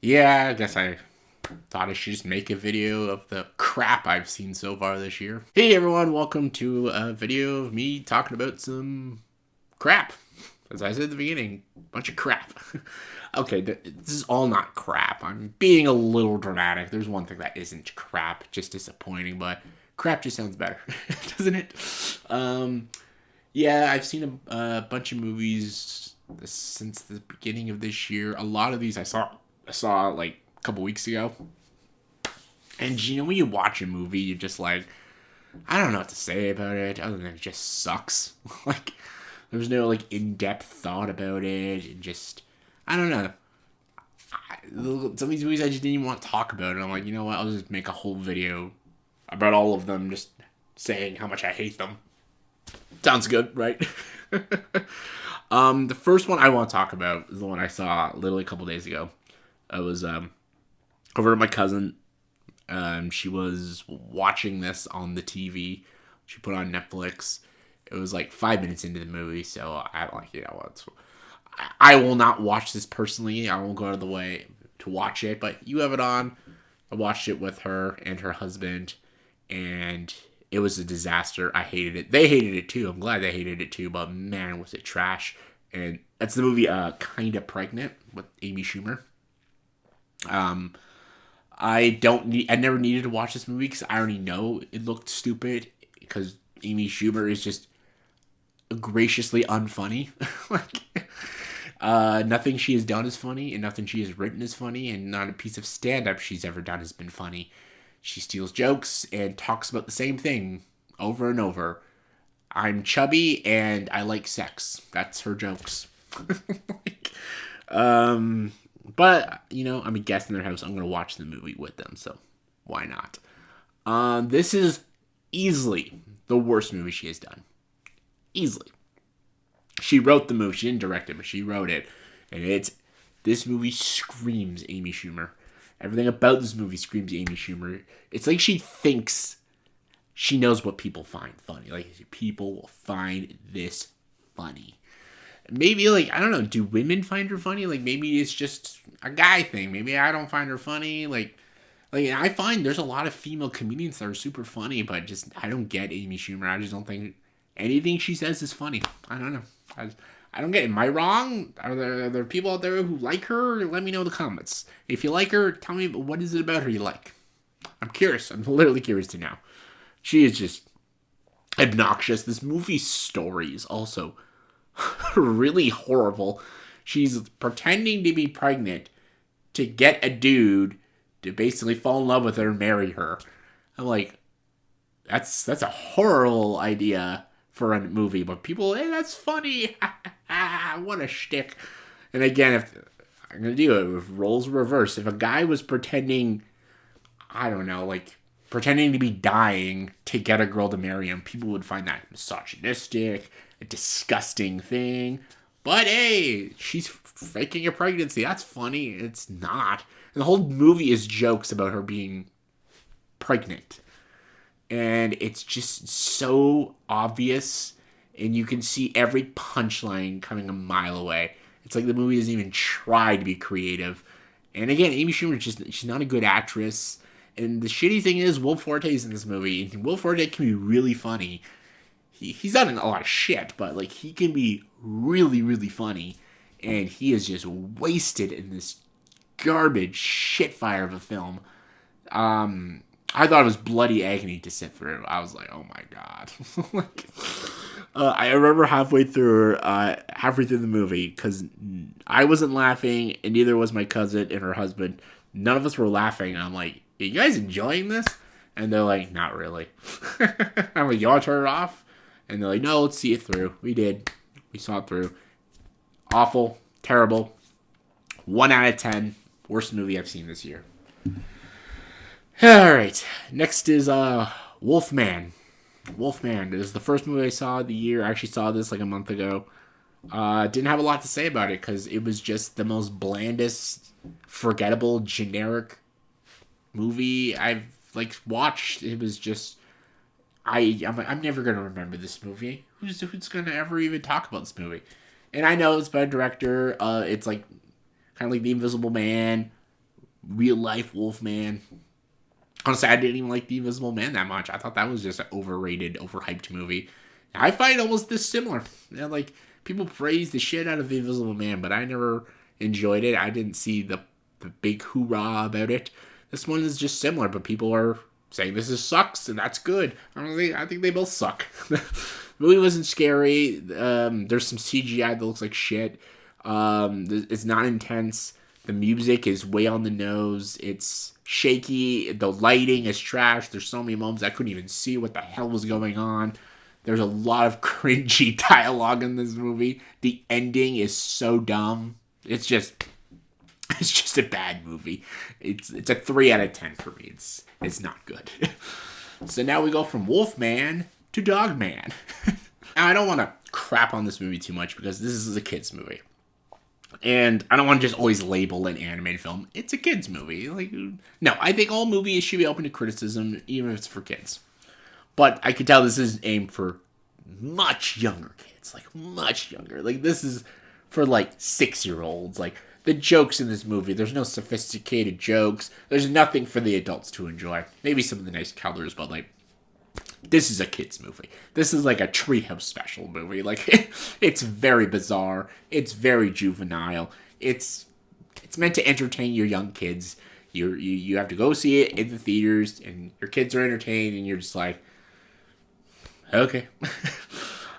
Yeah, I guess I thought I should just make a video of the crap I've seen so far this year. Hey everyone, welcome to a video of me talking about some crap. As I said at the beginning, bunch of crap. Okay, this is all not crap. I'm being a little dramatic. There's one thing that isn't crap, just disappointing, but crap just sounds better, doesn't it? Um, yeah, I've seen a bunch of movies since the beginning of this year. A lot of these I saw like a couple weeks ago. And when you watch a movie, you're just like, I don't know what to say about it other than it just sucks. Like, there's no like in depth thought about it. And just, I don't know. Some of these movies I just didn't even want to talk about. And I'm like, you know what? I'll just make a whole video about all of them, just saying how much I hate them. Sounds good, right? The first one I want to talk about is the one I saw literally a couple days ago. I was over at my cousin. She was watching this on the TV. She put it on Netflix. It was like 5 minutes into the movie, so I'm like, you know what? I will not watch this personally. I won't go out of the way to watch it, but you have it on. I watched it with her and her husband, and it was a disaster. I hated it. They hated it too. I'm glad they hated it too, but man, was it trash. And that's the movie Kinda Pregnant with Amy Schumer. Um, I never needed to watch this movie because I already know it looked stupid because Amy Schumer is just graciously unfunny. Like, nothing she has done is funny, and nothing she has written is funny, and not a piece of stand up she's ever done has been funny. She steals jokes and talks about the same thing over and over. I'm chubby and I like sex. That's her jokes. Like, but I'm a guest in their house. I'm gonna watch the movie with them, so why not? This is easily the worst movie she has done. Easily. She wrote the movie. She didn't direct it, but she wrote it, and this movie screams Amy Schumer. Everything about this movie screams Amy Schumer. It's like she thinks she knows what people find funny. Like, people will find this funny. Maybe, like, I don't know, do women find her funny? Like, maybe it's just a guy thing. Maybe I don't find her funny. Like I find there's a lot of female comedians that are super funny, but just I don't get Amy Schumer. I just don't think anything she says is funny. I don't know. I don't get it. Am I wrong? Are there people out there who like her? Let me know in the comments. If you like her, tell me what is it about her you like. I'm curious. I'm literally curious to know. She is just obnoxious. This movie's story is also really horrible. She's pretending to be pregnant to get a dude to basically fall in love with her and marry her. I'm like, that's a horrible idea for a movie, but people, hey, that's funny. What a shtick. And again, if I'm gonna do it, if roles reverse, if a guy was pretending, I don't know, like pretending to be dying to get a girl to marry him, people would find that misogynistic, a disgusting thing. But hey, she's faking a pregnancy. That's funny. It's not. And the whole movie is jokes about her being pregnant. And it's just so obvious. And you can see every punchline coming a mile away. It's like the movie doesn't even try to be creative. And again, Amy Schumer, she's not a good actress. And the shitty thing is, Will Forte's in this movie. And Will Forte can be really funny. He's done a lot of shit, but like he can be really, really funny. And he is just wasted in this garbage shitfire of a film. I thought it was bloody agony to sit through. I was like, oh my god. Like, I remember halfway through the movie, because I wasn't laughing, and neither was my cousin and her husband. None of us were laughing, and I'm like, are you guys enjoying this? And they're like, not really. I'm like, y'all turn it off? And they're like, no, let's see it through. We did. We saw it through. Awful. Terrible. 1 out of 10. Worst movie I've seen this year. Alright. Next is Wolfman. Wolfman is the first movie I saw of the year. I actually saw this like a month ago. Didn't have a lot to say about it because it was just the most blandest, forgettable, generic movie I've like watched. It was just I'm never gonna remember this movie. Who's gonna ever even talk about this movie? And I know it's by a director. It's like kind of like The Invisible Man, real life Wolfman. Honestly, I didn't even like The Invisible Man that much. I thought that was just an overrated, overhyped movie. I find almost this similar. Like, people praise the shit out of The Invisible Man, but I never enjoyed it. I didn't see the big hoorah about it. This one is just similar, but people are saying this is sucks, and that's good. I think they both suck. The movie wasn't scary. There's some CGI that looks like shit. It's not intense. The music is way on the nose. It's shaky. The lighting is trash. There's so many moments I couldn't even see what the hell was going on. There's a lot of cringy dialogue in this movie. The ending is so dumb. It's just a bad movie. It's a 3 out of 10 for me. It's not good. So now we go from Wolfman to Dogman. Now I don't want to crap on this movie too much because this is a kids movie. And I don't want to just always label an animated film. It's a kids movie. No, I think all movies should be open to criticism, even if it's for kids. But I can tell this is aimed for much younger kids. Much younger. This is for 6-year-olds. The jokes in this movie, there's no sophisticated jokes. There's nothing for the adults to enjoy. Maybe some of the nice colors, but this is a kids movie. This is a Treehouse special movie. It's very bizarre. It's very juvenile. It's meant to entertain your young kids. You have to go see it in the theaters, and your kids are entertained, and you're just like, okay.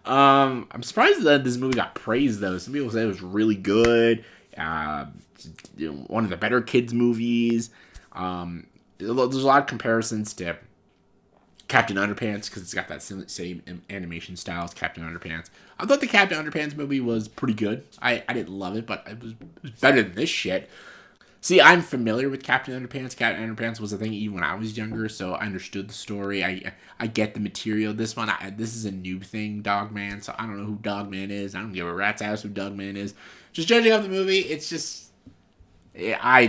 I'm surprised that this movie got praised, though. Some people say it was really good. One of the better kids movies. There's a lot of comparisons to Captain Underpants because it's got that same animation style as Captain Underpants. I thought the Captain Underpants movie was pretty good. I didn't love it, but it was better than this shit. See, I'm familiar with Captain Underpants. Captain Underpants was a thing even when I was younger, so I understood the story. I get the material. This is a new thing, Dogman, so I don't know who Dogman is. I don't give a rat's ass who Dogman is. Just judging off the movie, it's just... I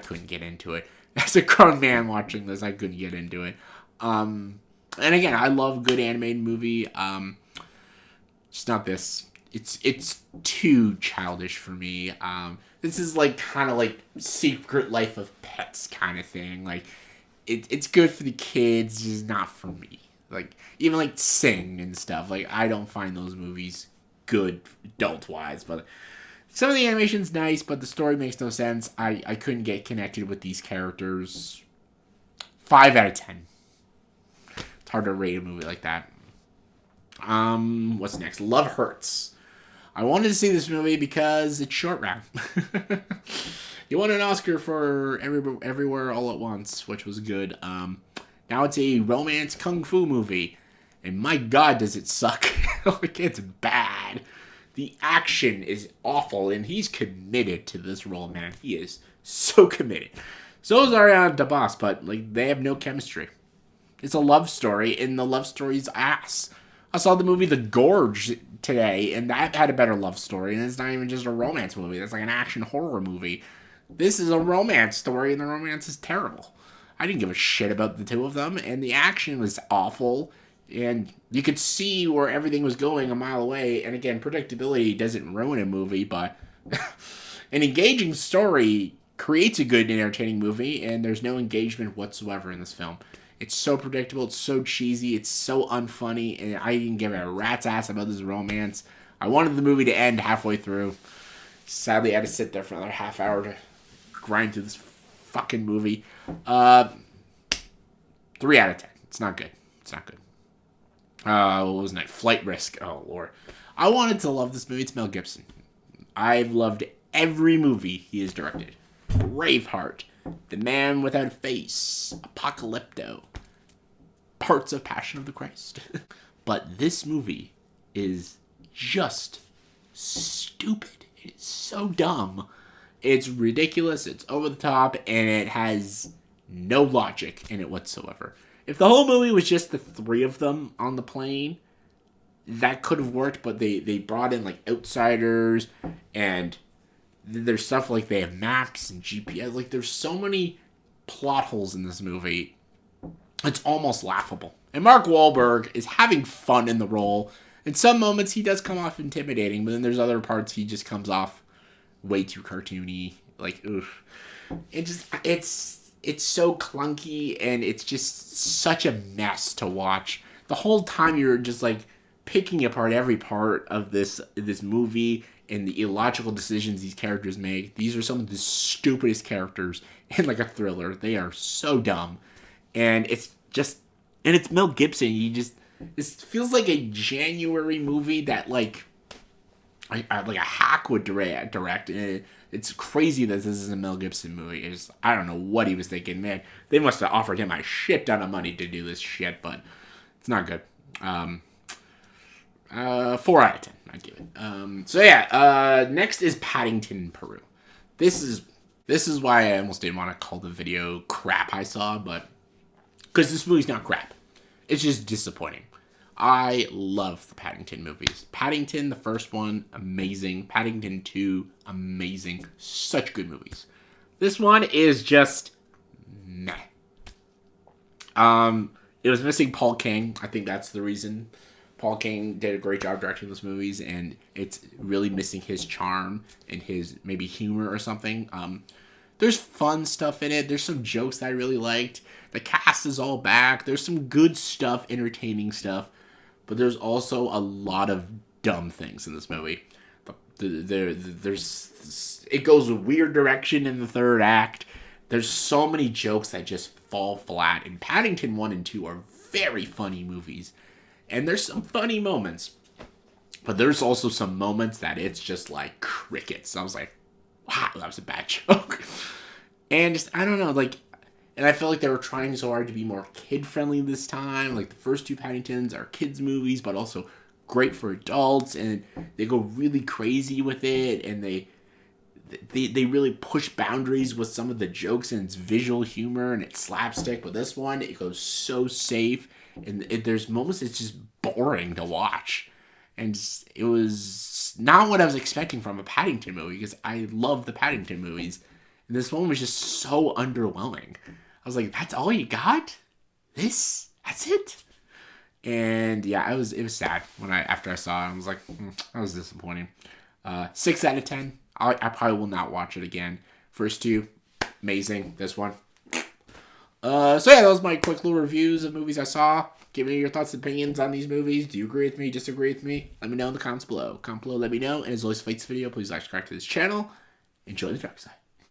couldn't get into it. As a grown man watching this, I couldn't get into it. And again, I love good animated movie. Just not this. It's too childish for me. This is kind of Secret Life of Pets kind of thing. It's good for the kids, just not for me. Even Sing and stuff. I don't find those movies good adult wise, but some of the animation's nice, but the story makes no sense. I couldn't get connected with these characters. 5 out of 10. It's hard to rate a movie like that. What's next? Love Hurts. I wanted to see this movie because it's short round. He won an Oscar for Everywhere All at Once, which was good. Now it's a romance kung fu movie, and my god does it suck. It's bad. The action is awful, and he's committed to this role, man. He is so committed. So is Ariana DeBose, but they have no chemistry. It's a love story, and the love story's ass. I saw the movie The Gorge today, and that had a better love story, and it's not even just a romance movie. That's an action horror movie. This is a romance story, and the romance is terrible. I didn't give a shit about the two of them, and the action was awful, and you could see where everything was going a mile away, and again, predictability doesn't ruin a movie, but an engaging story creates a good, entertaining movie, and there's no engagement whatsoever in this film. It's so predictable, it's so cheesy, it's so unfunny, and I didn't give a rat's ass about this romance. I wanted the movie to end halfway through. Sadly, I had to sit there for another half hour to grind through this fucking movie. 3 out of 10. It's not good. It's not good. What was next? Flight Risk. Oh, Lord. I wanted to love this movie. It's Mel Gibson. I've loved every movie he has directed. Braveheart. The Man Without a Face. Apocalypto. Parts of Passion of the Christ. But this movie is just stupid. It's so dumb. It's ridiculous. It's over the top. And it has no logic in it whatsoever. If the whole movie was just the 3 of them on the plane, that could have worked. But they brought in outsiders, and there's stuff they have maps and GPS. There's so many plot holes in this movie. It's almost laughable. And Mark Wahlberg is having fun in the role. In some moments, he does come off intimidating, but then there's other parts he just comes off way too cartoony. Oof. It's so clunky, and it's just such a mess to watch. The whole time you're just like picking apart every part of this movie and the illogical decisions these characters make. These are some of the stupidest characters in like a thriller. They are so dumb, and it's Mel Gibson. It feels like a January movie that like like a hack would direct. And it's crazy that this is a Mel Gibson movie. I don't know what he was thinking, man. They must have offered him a shit ton of money to do this shit, but it's not good. 4 out of 10, I'd give it. So yeah, next is Paddington, Peru. This is why I almost didn't want to call the video crap I saw, but because this movie's not crap. It's just disappointing. I love the Paddington movies. Paddington, the first one, amazing. Paddington 2, amazing. Such good movies. This one is just meh. It was missing Paul King. I think that's the reason. Paul King did a great job directing those movies, and it's really missing his charm and his maybe humor or something. There's fun stuff in it. There's some jokes that I really liked. The cast is all back. There's some good stuff, entertaining stuff, but there's also a lot of dumb things in this movie. It goes a weird direction in the third act. There's so many jokes that just fall flat. And Paddington 1 and 2 are very funny movies. And there's some funny moments. But there's also some moments that it's just like crickets. I was like, wow, that was a bad joke. And just, I don't know, like, and I felt like they were trying so hard to be more kid-friendly this time. Like, the first two Paddingtons are kids' movies, but also great for adults. And they go really crazy with it. And they really push boundaries with some of the jokes and its visual humor and its slapstick. But this one, it goes so safe. And there's moments it's just boring to watch. And it was not what I was expecting from a Paddington movie, because I love the Paddington movies. And this one was just so underwhelming. I was like, that's all you got? That's it? And yeah, it was sad after I saw it. I was like, that was disappointing. 6 out of 10. I probably will not watch it again. First two, amazing. This one. So yeah, that was my quick little reviews of movies I saw. Give me your thoughts and opinions on these movies. Do you agree with me? Disagree with me? Let me know in the comments below. Comment below, let me know. And as always, if you like this video, please like, subscribe to this channel. Enjoy the dark side.